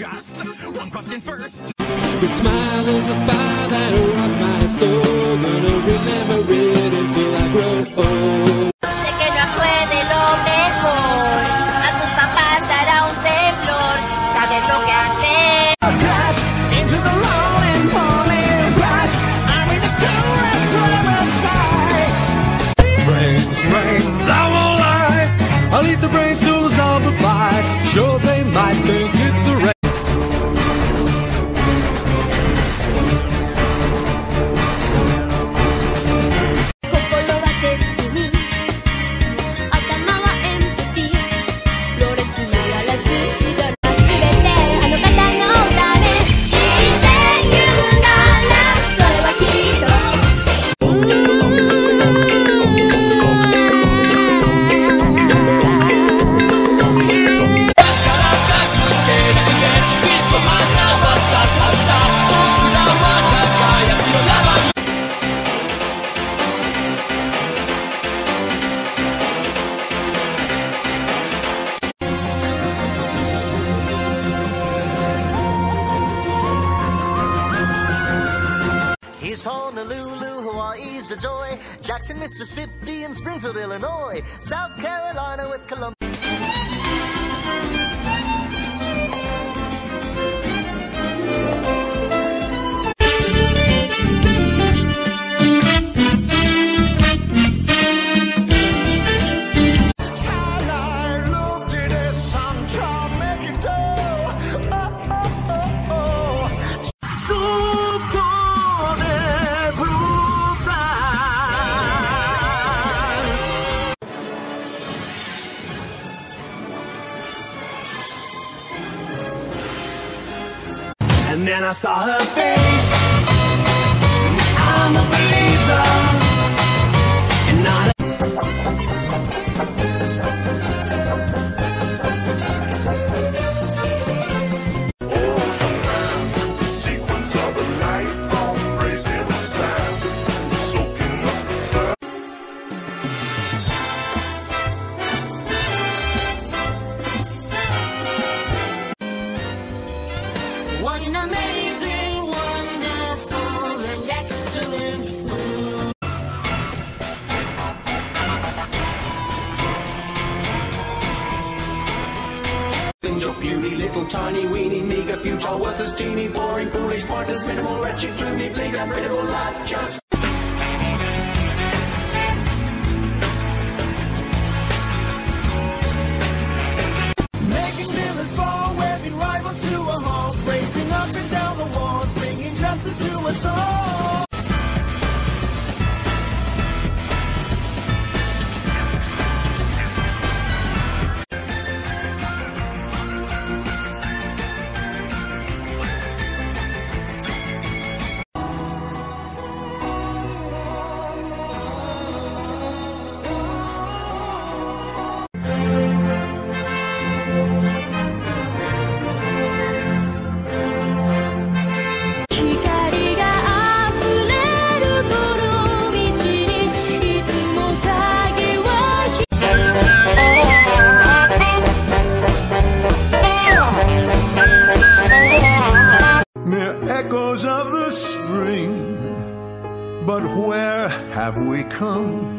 just one question first. Your smile is a fire that rocks my soul. Gonna remember it until I grow old. Sé que no fue de lo mejor. A tus papás dará un temblor. ¿Sabes lo que hacer? Crash into the rolling, falling flash. I'm in the coolest summer sky. Brains, I won't lie. I'll eat the brains to solve the pie. Sure, they might think it's the rain. Here's Honolulu, Hawaii's a joy. Jackson, Mississippi, and Springfield, Illinois. South Carolina with Columbia. And then I saw her face. I'm a believer. And not the sequence of a life all raised in the sand, soaking up the fur. What an amazing, wonderful, and excellent food. Your puny little tiny weeny meager future worthless teeny boring foolish pointless minimal wretched gloomy bleak unreadable life just making villains fall, webbing rivals to a halt, racing up and down the walls, bringing justice to us all. Echoes of the spring, but where have we come?